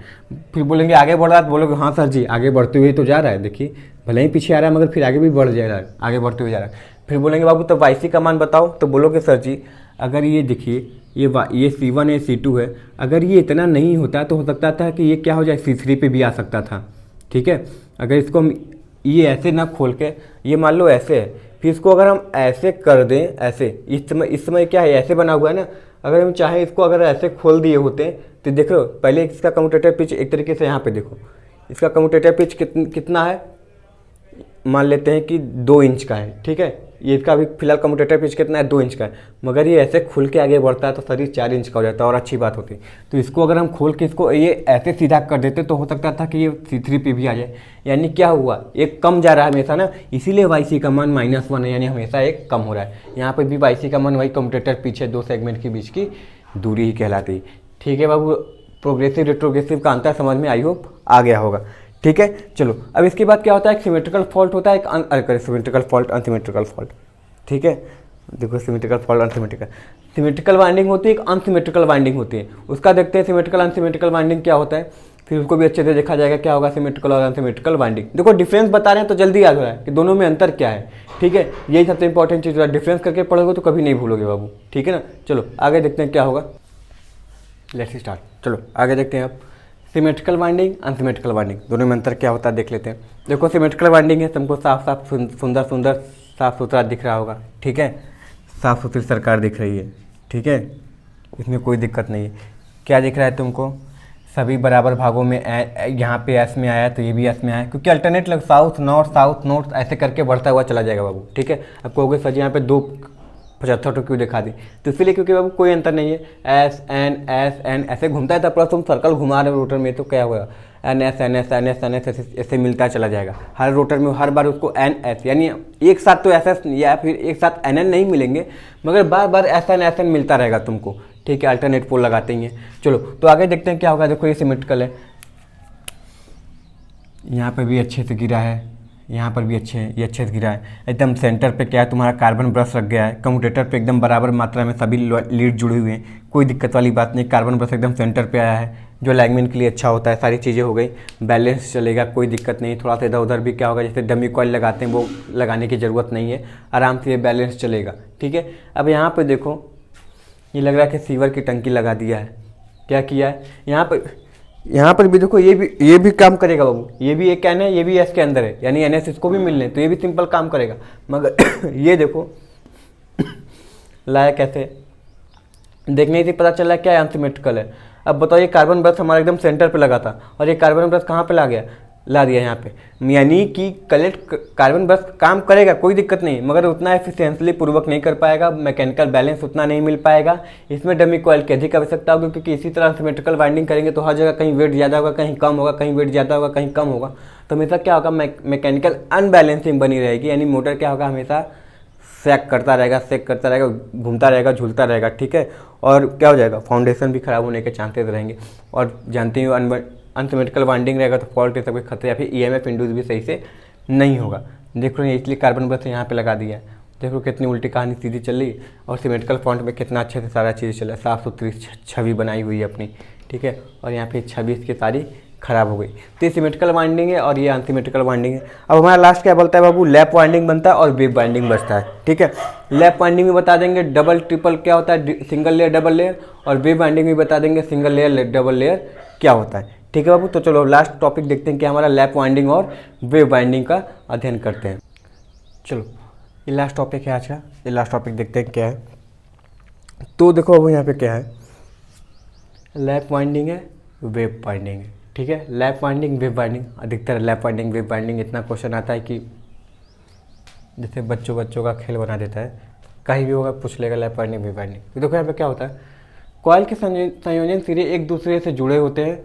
फिर बोलेंगे आगे बढ़ रहा है, तो बोलोगे हाँ सर जी आगे बढ़ते हुए तो जा रहा है, देखिए भले ही पीछे आ रहा है मगर फिर आगे भी बढ़ जा रहा है, आगे बढ़ते हुए जा रहा है। फिर बोलेंगे बाबू तो वाईसी का मान बताओ, तो बोलोगे सर जी अगर ये देखिए ये C1 है C2 है, अगर ये इतना नहीं होता तो हो सकता था कि ये क्या हो जाए C3 पे भी आ सकता था। ठीक है, अगर इसको हम ये ऐसे ना खोल के, ये मान लो ऐसे है, फिर इसको अगर हम ऐसे कर दें, ऐसे इस समय क्या है ऐसे बना हुआ है ना, अगर हम चाहें इसको अगर ऐसे खोल दिए होते तो देख लो पहले इसका कम्यूटेटर पिच एक तरीके से यहाँ पे देखो, इसका कम्यूटेटर पिच कितना है, मान लेते हैं कि 2 इंच का है। ठीक है, ये इसका अभी फिलहाल कम्यूटेटर पिच कितना है, 2 इंच का है, मगर ये ऐसे खुल के आगे बढ़ता है तो शरीर 4 इंच का हो जाता है और अच्छी बात होती। तो इसको अगर हम खोल के इसको ये ऐसे सीधा कर देते तो हो सकता था कि ये C3 पे भी आ जाए। यानी क्या हुआ, एक कम जा रहा है हमेशा ना, इसीलिए YC का मान -1 है, यानी हमेशा एक कम हो रहा है। यहाँ पर भी YC का मान वही कम्यूटेटर पिच है, 2 सेगमेंट के बीच की दूरी ही कहलाती। ठीक है बाबू, प्रोग्रेसिव रेट्रोग्रेसिव का अंतर समझ में आई होप आ गया होगा। ठीक है, चलो अब इसके बाद क्या होता है, एक सिमेट्रिकल फॉल्ट होता है, एक सिमेट्रिकल फॉल्ट, अनसिमेट्रिकल फॉल्ट। ठीक है, देखो symmetrical fault, unsymmetrical, symmetrical winding होती है, एक अनसिमेट्रिकल वाइंडिंग होती है। उसका देखते हैं सिमेट्रिकल अनसिमेट्रिकल वाइंडिंग क्या होता है, फिर उसको भी अच्छे से देखा जाएगा क्या होगा सिमेट्रिकल और अनसिमेट्रिकल वाइंडिंग। देखो डिफरेंस बता रहे हैं तो जल्दी याद हो रहा है कि दोनों में अंतर क्या है। ठीक है, यही सबसे इंपॉर्टेंट चीज़ है, डिफरेंस करके पढ़ोगे तो कभी नहीं भूलोगे बाबू। ठीक है ना, चलो आगे देखते हैं क्या होगा, लेट्स स्टार्ट। चलो आगे देखते हैं अब सिमेट्रिकल वाइंडिंग, अनसिमेट्रिकल वाइंडिंग, दोनों में अंतर क्या होता है देख लेते हैं। देखो सिमेट्रिकल वाइंडिंग है, तुमको साफ साफ सुंदर साफ सुथरा दिख रहा होगा। ठीक है, साफ सुथरी सरकार दिख रही है। ठीक है, इसमें कोई दिक्कत नहीं है। क्या दिख रहा है तुमको, सभी बराबर भागों में यहाँ पे एस में आया तो ये भी एस में आया, क्योंकि अल्टरनेट साउथ नॉर्थ ऐसे करके बढ़ता हुआ चला जाएगा बाबू। ठीक है, अब कहोगे सर यहाँ पे 275 तो क्यों दिखा दी, तो इसीलिए क्योंकि बाबू कोई अंतर नहीं है, एस एन ऐसे घूमता है, तो प्लस तुम सर्कल घुमा रहे हो रोटर में तो क्या होगा एन एस ऐसे मिलता चला जाएगा हर रोटर में, हर बार उसको एन एस, यानी एक साथ तो एस एस या फिर एक साथ एन एन नहीं मिलेंगे, मगर बार बार एस एन मिलता रहेगा तुमको। ठीक है, अल्टरनेट पोल लगाते ही हैं। चलो तो आगे देखते हैं क्या होगा। देखो ये सिमेट्रिकल है, यहाँ पर भी अच्छे से गिरा है, यहाँ पर भी ये अच्छे से गिरा है, एकदम सेंटर पे क्या है तुम्हारा कार्बन ब्रश लग गया है, कम्यूटेटर पे एकदम बराबर मात्रा में सभी लीड जुड़े हुए हैं, कोई दिक्कत वाली बात नहीं, कार्बन ब्रश एकदम सेंटर पे आया है जो अलाइनमेंट के लिए अच्छा होता है। सारी चीज़ें हो गई, बैलेंस चलेगा, कोई दिक्कत नहीं। थोड़ा सा इधर उधर भी क्या होगा, जैसे डमी कॉइल लगाते हैं वो लगाने की ज़रूरत नहीं है, आराम से ये बैलेंस चलेगा। ठीक है, अब यहाँ पर देखो ये लग रहा है कि सीवर की टंकी लगा दिया है, क्या किया है यहाँ पर भी देखो ये भी काम करेगा बाबू, ये भी एक कैन है, ये भी एस के अंदर है, यानी एन एस इसको भी मिलने, तो ये भी सिंपल काम करेगा। मगर ये देखो लाया कैसे, देखने से पता चला क्या अनसिमेट्रिकल है। अब बताओ ये कार्बन ब्रश हमारा एकदम सेंटर पे लगा था और ये कार्बन ब्रश कहाँ पे ला दिया यहाँ पे, यानी कि कार्बन ब्रश काम करेगा, कोई दिक्कत नहीं, मगर उतना एफिशिएंटली पूर्वक नहीं कर पाएगा, मैकेनिकल बैलेंस उतना नहीं मिल पाएगा, इसमें डमी कॉइल की अधिक आवश्यकता होगी, क्योंकि इसी तरह सिमेट्रिकल वाइंडिंग करेंगे तो हर जगह कहीं वेट ज़्यादा होगा, कहीं कम होगा, कहीं वेट ज़्यादा होगा, कहीं कम होगा, तो हमेशा क्या होगा मैकेनिकल अनबैलेंसिंग बनी रहेगी, यानी मोटर क्या होगा हमेशा सेक करता रहेगा, घूमता रहेगा, झूलता रहेगा। ठीक है, और क्या हो जाएगा, फाउंडेशन भी खराब होने के चांसेस रहेंगे, और जानते हो अनसिमेट्रिकल वाइंडिंग रहेगा तो फॉल्ट के सबके खतरे या फिर EMF इंड्यूस भी सही से नहीं होगा। देख रहे हैं, इसलिए कार्बन ब्रश यहाँ पे लगा दिया है। देखो कितनी उल्टी कहानी सीधी चल रही, और सिमेट्रिकल फॉन्ट में कितना अच्छे से सारा चीज़ चला, साफ सुथरी छवि बनाई हुई है अपनी। ठीक है, और यहाँ पे छवि इसकी सारी खराब हो गई। तो ये सिमेट्रिकल वाइंडिंग है और ये अनसिमेट्रिकल वाइंडिंग है। अब हमारा लास्ट क्या बनता है बाबू, लैप वाइंडिंग बनता है और वेव वाइंडिंग बचता है। ठीक है, लैप वाइंडिंग में बता देंगे डबल ट्रिपल क्या होता है, सिंगल लेयर डबल लेयर, और वेव वाइंडिंग में बता देंगे सिंगल लेयर डबल लेयर क्या होता है। ठीक है बाबू, तो चलो लास्ट टॉपिक देखते हैं कि हमारा लैप वाइंडिंग और वेव वाइंडिंग का अध्ययन करते हैं। चलो ये लास्ट टॉपिक है आज का, ये लास्ट टॉपिक देखते हैं क्या है। तो देखो अब यहाँ पे क्या है, लैप वाइंडिंग है, वेव वाइंडिंग है। ठीक है, लैप वाइंडिंग वेव वाइंडिंग, अधिकतर लैप वाइंडिंग वेव वाइंडिंग इतना क्वेश्चन आता है कि जैसे बच्चों का खेल बना देता है, कहीं भी होगा पूछ लेगा लैप वाइंडिंग वेव वाइंडिंग। तो देखो यहाँ पे क्या होता है, कॉइल के संयोजन सिरे एक दूसरे से जुड़े होते हैं,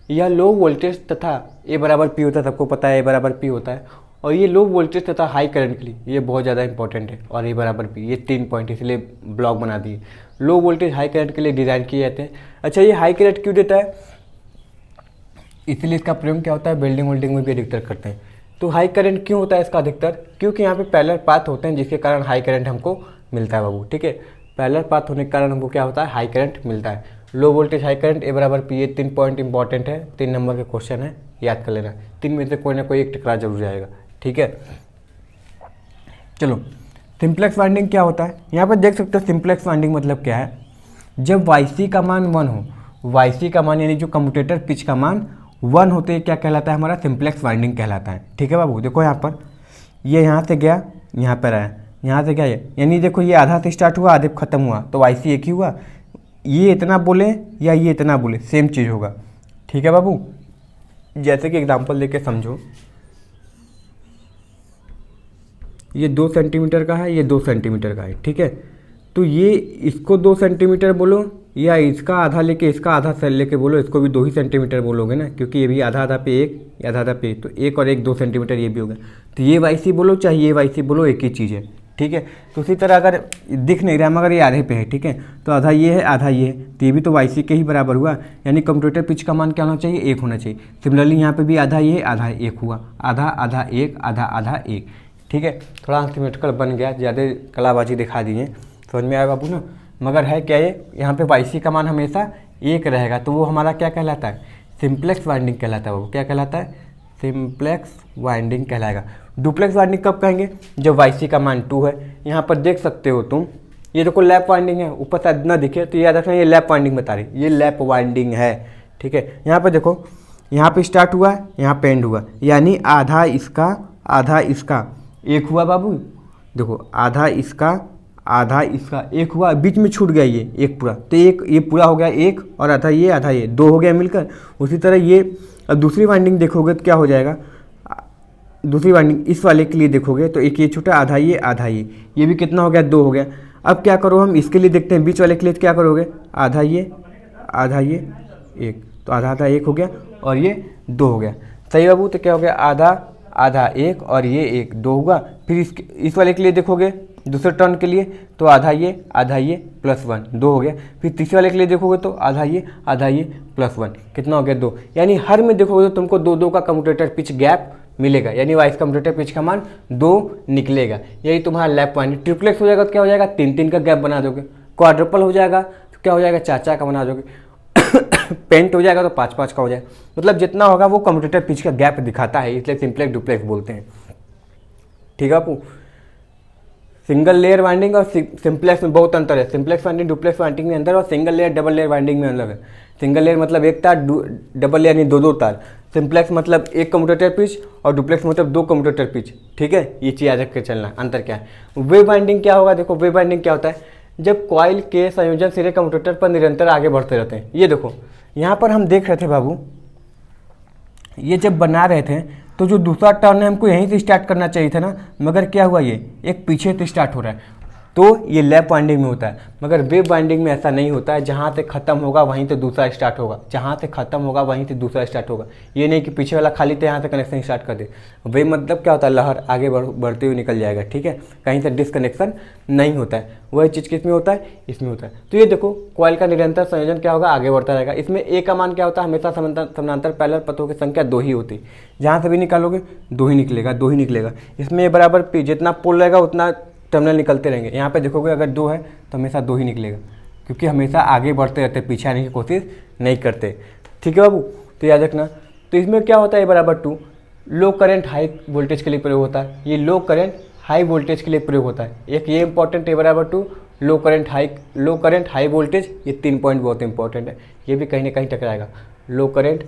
यह लो वोल्टेज तथा A बराबर P होता है, सबको पता है A बराबर P होता है, और ये लो वोल्टेज तथा हाई करंट के लिए ये बहुत ज़्यादा इंपॉर्टेंट है, और A बराबर P ये 3 पॉइंट इसलिए ब्लॉक बना दिए, लो वोल्टेज हाई करंट के लिए डिज़ाइन किए जाते हैं। अच्छा, ये हाई करंट क्यों देता है, इसलिए इसका प्रयोग क्या होता है, बिल्डिंग वेल्डिंग में भी अधिकतर करते हैं। तो हाई करंट क्यों होता है इसका अधिकतर, क्योंकि यहाँ पे पैरेलल पाथ होते हैं जिसके कारण हाई करंट हमको मिलता है बाबू। ठीक है, पैरेलल पाथ होने के कारण हमको क्या होता है, हाई करंट मिलता है। Low voltage high current A बराबर P, ये 3 पॉइंट इंपॉर्टेंट है, 3 नंबर के क्वेश्चन है, याद कर लेना, 3 में से कोई ना कोई एक टकरा जरूर जाएगा। ठीक है, चलो सिंप्लेक्स वाइंडिंग क्या होता है, यहाँ पर देख सकते हो सिंप्लेक्स वाइंडिंग मतलब क्या है, जब YC का मान 1 हो, YC का मान यानी जो कम्यूटेटर पिच का मान 1 होते ही क्या कहलाता है, हमारा सिंप्लेक्स वाइंडिंग कहलाता है। ठीक है बाबू, देखो यहाँ पर ये यहाँ से गया यहाँ पर आया, यहाँ से गया ये, यानी देखो ये आधा से स्टार्ट हुआ आधे ख़त्म हुआ, तो YC एक ही हुआ। ये इतना बोले या ये इतना बोले सेम चीज़ होगा। ठीक है बाबू, जैसे कि एग्जांपल लेके समझो, ये 2 सेंटीमीटर का है, ये 2 सेंटीमीटर का है। ठीक है, तो ये इसको 2 सेंटीमीटर बोलो या इसका आधा लेके इसका आधा सेल लेके बोलो, इसको भी 2 ही सेंटीमीटर बोलोगे ना, क्योंकि ये भी आधा आधा पे एक, आधा आधा पे एक, तो एक और एक 2 सेंटीमीटर ये भी होगा। तो ये YC बोलो चाहे ये YC बोलो, एक ही चीज़ है। ठीक है, तो उसी तरह अगर दिख नहीं रहा मगर ये आधे पे है, ठीक है, तो आधा ये है आधा ये है, तो ये भी तो YC के ही बराबर हुआ, यानी कम्यूटेटर पिच का मान क्या होना चाहिए, 1 होना चाहिए। सिमिलरली यहाँ पे भी आधा ये आधा 1 हुआ, आधा आधा 1 आधा आधा 1। ठीक है, थोड़ा अनसिमेट्रिकल बन गया, ज़्यादा कलाबाजी दिखा दिए, समझ में आया बाबू ना। मगर है क्या ये, यहाँ पे YC का मान हमेशा 1 रहेगा, तो वो हमारा क्या कहलाता है, सिंप्लेक्स वाइंडिंग कहलाता है। वो क्या कहलाता है, सिंप्लेक्स वाइंडिंग कहलाएगा। डुप्लेक्स वाइंडिंग कब कहेंगे, जब YC का मान 2 है। यहाँ पर देख सकते हो तुम, ये देखो लैप वाइंडिंग है, ऊपर शायद ना दिखे तो याद रखना ये लैप वाइंडिंग बता रही, ये लैप वाइंडिंग है। ठीक है, यहाँ पर देखो, यहाँ पे स्टार्ट हुआ है, यहाँ पे एंड हुआ, यानी आधा इसका आधा इसका 1 हुआ बाबू। देखो आधा इसका आधा इसका 1 हुआ, बीच में छूट गया ये एक पूरा, तो एक ये पूरा हो गया 1 और आधा ये 2 हो गया मिलकर। उसी तरह ये अब दूसरी वाइंडिंग देखोगे तो क्या हो जाएगा, दूसरी वाइंडिंग इस वाले के लिए देखोगे तो एक ये छूटा, आधा ये भी कितना हो गया, 2 हो गया। अब क्या करो, हम इसके लिए देखते हैं, बीच वाले के लिए क्या करोगे, आधा ये 1, तो आधा आधा 1 हो गया और ये 2 हो गया। सही बाबू, तो क्या हो गया, आधा आधा 1 और ये 1 2 हुआ। फिर इस वाले के लिए देखोगे दूसरे टर्न के लिए, तो आधा ये +1 2 हो गया। फिर तीसरे वाले के लिए देखोगे तो आधा ये +1 कितना हो गया, 2। यानी हर में देखोगे तो तुमको 2 का कम्यूटेटर पिच गैप मिलेगा, यानी वाइस कम्यूटेटर पिच का मान 2 निकलेगा। यही तुम्हारा लैप वाइंडिंग। ट्रिपलेक्स हो जाएगा तो क्या हो जाएगा, 3 का गैप बना दोगे। क्वाड्रुपल हो जाएगा तो क्या हो जाएगा, 4 का बना दोगे। पेंट हो जाएगा तो 5 का हो जाएगा। मतलब जितना होगा वो कम्यूटेटर पिच का गैप दिखाता है, इसलिए सिंप्लेक्स डुप्लेक्स बोलते हैं। ठीक है आपको, सिंगल लेयर वाइंडिंग और सिंप्लेक्स में बहुत अंतर है। सिंप्लेक्स वाइंडिंग डुप्लेक्स वाइंडिंग में अंतर और single layer double layer winding में अलग है। सिंगल लेयर मतलब एक तार, डबल लेयर यानी 2 तार। सिंप्लेक्स मतलब एक कम्यूटेटर पिच और डुप्लेक्स मतलब 2 कम्यूटेटर पिच। ठीक है, ये चीज़ याद रख के चलना। अंतर क्या है, वेव वाइंडिंग क्या होगा, देखो वेव वाइंडिंग क्या होता है, जब कॉइल के संयोजन सिरे कम्यूटेटर पर निरंतर आगे बढ़ते रहते हैं। ये देखो यहाँ पर हम देख रहे थे बाबू, ये जब बना रहे थे तो जो दूसरा टर्न है हमको यहीं से स्टार्ट करना चाहिए था ना, मगर क्या हुआ, ये एक पीछे से स्टार्ट हो रहा है, तो ये लैप वाइंडिंग में होता है। मगर वेव वाइंडिंग में ऐसा नहीं होता है, जहाँ से खत्म होगा वहीं से दूसरा स्टार्ट होगा, जहाँ से खत्म होगा वहीं से दूसरा स्टार्ट होगा। ये नहीं कि पीछे वाला खाली थे यहाँ से कनेक्शन स्टार्ट कर दे। वेव मतलब क्या होता है, लहर आगे बढ़ते हुए निकल जाएगा। ठीक है, कहीं से डिसकनेक्शन नहीं होता है। वही चीज़ किस में होता है, इसमें होता है। तो ये देखो कॉइल का निरंतर संयोजन क्या होगा, आगे बढ़ता रहेगा। इसमें ए का मान क्या होता है, हमेशा समानांतर पैरेलल पथों की संख्या 2 ही होती है। जहाँ से भी निकालोगे 2 ही निकलेगा। इसमें बराबर पी जितना पोल रहेगा उतना टर्मिनल निकलते रहेंगे। यहाँ पे देखोगे अगर 2 है तो हमेशा 2 ही निकलेगा, क्योंकि हमेशा आगे बढ़ते रहते, पीछे आने की कोशिश नहीं करते। ठीक है बाबू, तो याद रखना। तो इसमें क्या होता है, बराबर 2 लो करंट हाई वोल्टेज के लिए प्रयोग होता है। ये लो करंट हाई वोल्टेज के लिए प्रयोग होता है। एक ये इंपॉर्टेंट है, बराबर 2 लो करंट हाई वोल्टेज, ये 3 पॉइंट बहुत इंपॉर्टेंट है। ये भी कहीं ना कहीं टकराएगा। लो करंट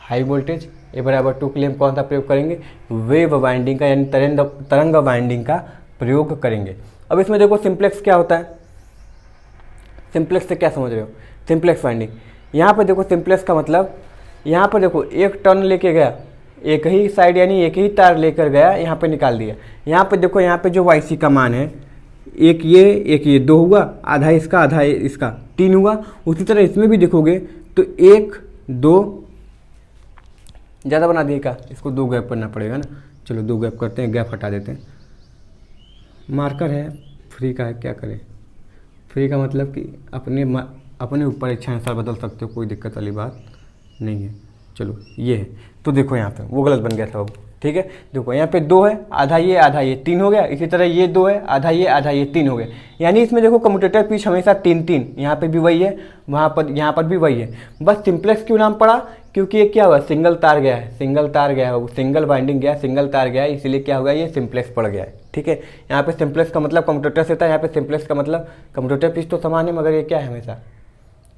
हाई वोल्टेज ये बराबर 2 के लिए हम कौन सा प्रयोग करेंगे, वेव वाइंडिंग का यानी तरंग वाइंडिंग का प्रयोग करेंगे। अब इसमें देखो सिंप्लेक्स क्या होता है, सिंप्लेक्स से क्या समझ रहे हो, सिंप्लेक्स वाइंडिंग। यहाँ पर देखो सिंप्लेक्स का मतलब, यहाँ पर देखो एक टर्न लेके गया, एक ही साइड यानी एक ही तार लेकर गया, यहाँ पे निकाल दिया। यहाँ पे देखो, यहाँ पे जो YC का मान है, एक ये 2 हुआ, आधा इसका आधा इसका 3 हुआ। उसी तरह इसमें भी देखोगे तो 1 2 ज़्यादा बना दिए, इसको 2 गैप करना पड़ेगा ना। चलो 2 गैप करते हैं, गैप हटा देते हैं। मार्कर है, फ्री का है, क्या करें। फ्री का मतलब कि अपने ऊपर इच्छा अनुसार बदल सकते हो, कोई दिक्कत वाली बात नहीं है। चलो ये है, तो देखो यहाँ पे वो गलत बन गया था बाबू। ठीक है, देखो यहाँ पे 2 है, आधा ये 3 हो गया। इसी तरह ये 2 है, आधा ये 3 हो गया। यानी इसमें देखो कम्यूटेटर पिच हमेशा 3, यहाँ पे भी वही है, यहाँ पर भी वही है। बस सिंप्लेक्स क्यों नाम पड़ा, क्योंकि ये क्या हुआ, सिंगल तार गया है, सिंगल वाइंडिंग गया, सिंगल तार गया है, इसीलिए क्या हो गया, ये सिंप्लेक्स पड़ गया है। ठीक है। यहाँ पे सिंपलेक्स का मतलब कम्यूटेटर से था, यहाँ पे सिंपलेक्स का मतलब कम्यूटेटर पिच तो समान है, मगर ये क्या है हमेशा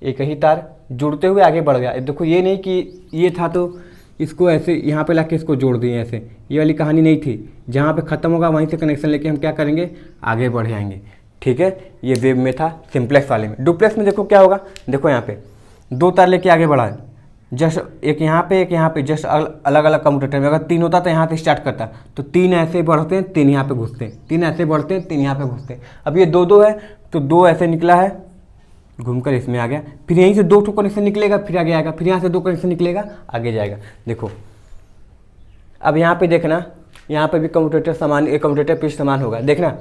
एक ही तार जुड़ते हुए आगे बढ़ गया। देखो ये नहीं कि ये था तो इसको ऐसे यहाँ पे लाके इसको जोड़ दिए ऐसे, ये वाली कहानी नहीं थी। जहाँ पे ख़त्म होगा वहीं से कनेक्शन लेके हम क्या करेंगे, आगे बढ़ जाएंगे, ठीक है। ये वेव में था, सिंपलेक्स वाले में। डुप्लेक्स में देखो क्या होगा, देखो यहाँ पे 2 तार लेके आगे बढ़ा है, जस्ट एक यहाँ पे जस्ट अलग अलग कम्यूटेटर में। अगर 3 होता तो यहाँ से स्टार्ट करता, तो 3 ऐसे बढ़ते हैं, 3 यहाँ पे घुसते हैं, 3 ऐसे बढ़ते हैं, 3 यहाँ पे घुसते हैं। अब ये 2 है तो 2 ऐसे निकला है, घूमकर इसमें आ गया, फिर यहीं से 2 ठो कनेक्शन निकलेगा, फिर आगे आएगा, फिर यहाँ से 2 कनेक्शन निकलेगा, आगे जाएगा। देखो अब यहाँ पे देखना, यहाँ पे भी कम्यूटेटर समान, एक कम्यूटेटर पिच समान होगा। देखना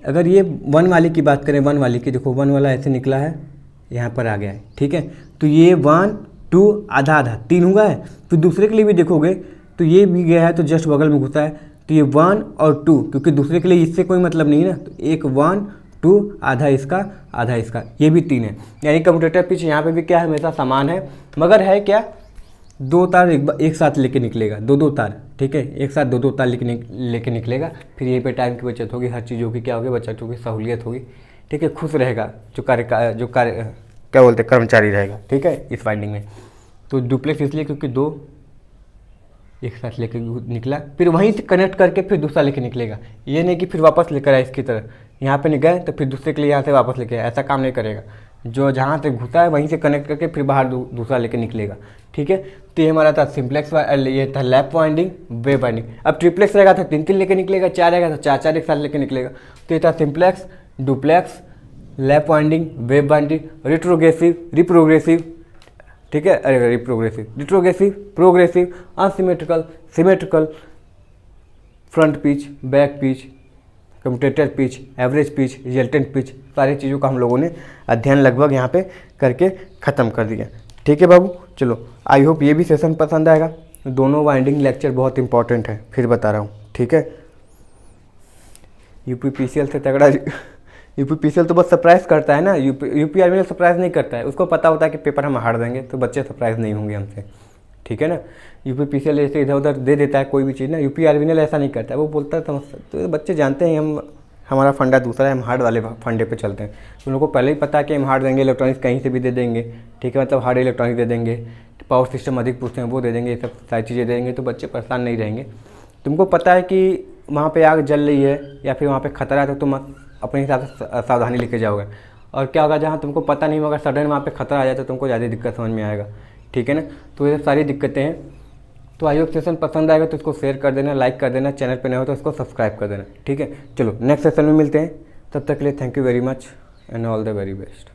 अगर ये 1 वाली की बात करें, 1 वाली की, देखो 1 वाला ऐसे निकला है, यहाँ पर आ गया है, ठीक है। तो ये 1 2 आधा आधा 3 हुआ है। फिर दूसरे के लिए भी देखोगे तो ये भी गया है, तो जस्ट बगल में घुसा है, तो ये 1 और 2, क्योंकि दूसरे के लिए इससे कोई मतलब नहीं है ना, तो एक 1 2 आधा इसका आधा इसका, ये भी 3 है। यानी कम्यूटेटर पिच यहाँ पे भी क्या है, हमेशा समान है, मगर है क्या 2 तार एक साथ लेके निकलेगा, 2 तार, ठीक है, एक साथ 2 तार लेके निकलेगा। फिर यहीं पे टाइम की बचत होगी, हर चीज़ों की क्या होगी, बचत होगी, सहूलियत होगी, ठीक है। खुश रहेगा जो कार्य क्या बोलते हैं, कर्मचारी रहेगा, ठीक है, इस वाइंडिंग में। तो डुप्लेक्स इसलिए क्योंकि 2 एक साथ लेके निकला, फिर वहीं से कनेक्ट करके फिर दूसरा लेके निकलेगा। ये नहीं कि फिर वापस लेकर आए इसकी तरह, यहाँ पे गए तो फिर दूसरे के लिए यहाँ से वापस लेके आए, ऐसा काम नहीं करेगा। जो जहाँ से घुसा है वहीं से कनेक्ट करके फिर बाहर दूसरा लेके निकलेगा, ठीक है। तो ये हमारा था सिंप्लेक्स, ये था लैप वाइंडिंग, वेव वाइंडिंग। अब ट्रिप्लेक्स रहेगा तो 3 लेके निकलेगा, 4 रहेगा तो 4 एक साथ लेके निकलेगा। तो ये था simplex, duplex, lap winding, wave winding, reprogressive, ठीक है, अरे retrogressive, progressive, unsymmetrical, symmetrical, front pitch, back pitch, commutator pitch, average pitch, resultant pitch, सारी चीज़ों का हम लोगों ने अध्ययन लगभग यहाँ पे करके ख़त्म कर दिया, ठीक है बाबू। चलो आई होप ये भी सेशन पसंद आएगा। दोनों वाइंडिंग लेक्चर बहुत इंपॉर्टेंट है, फिर बता रहा हूँ, ठीक है। यूपीपीसीएल से तगड़ा, यूपीपीसीएल तो बस सरप्राइज़ करता है ना, यूपीआरवीएल सरप्राइज़ नहीं करता है। उसको पता होता है कि पेपर हम हार देंगे तो बच्चे सरप्राइज़ नहीं होंगे हमसे, ठीक है ना। यूपीपीसीएल ऐसे इधर उधर दे देता है कोई भी चीज़ ना, यूपीआरवीएल ऐसा नहीं करता है, वो बोलता है समझता। तो बच्चे जानते हैं हमारा फंडा दूसरा है, हम हार्ड वाले फंडे पे चलते हैं। तो उन लोगों को पहले ही पता है कि हम हार्ड देंगे, इलेक्ट्रॉनिक्स कहीं से भी दे देंगे, ठीक है, मतलब हार्ड इलेक्ट्रॉनिक्स दे देंगे, पावर सिस्टम अधिक पूछते हैं वो दे देंगे, ये सब सारी चीज़ें दे देंगे, तो बच्चे परेशान नहीं रहेंगे। तुमको पता है कि वहाँ पे आग जल रही है या फिर वहाँ पे खतरा है, तो तुम अपने हिसाब से सावधानी लेके जाओगे। और क्या होगा, जहाँ तुमको पता नहीं होगा सडन वहाँ पे खतरा आ जाए तो तुमको ज़्यादा दिक्कत समझ में आएगा, ठीक है ना। तो ये सारी दिक्कतें हैं। तो आई होप सेशन पसंद आएगा तो इसको शेयर कर देना, लाइक कर देना, चैनल पे नए हो तो इसको सब्सक्राइब कर देना, ठीक है। चलो नेक्स्ट सेशन में मिलते हैं, तब तक के लिए thank you very much and all the very best.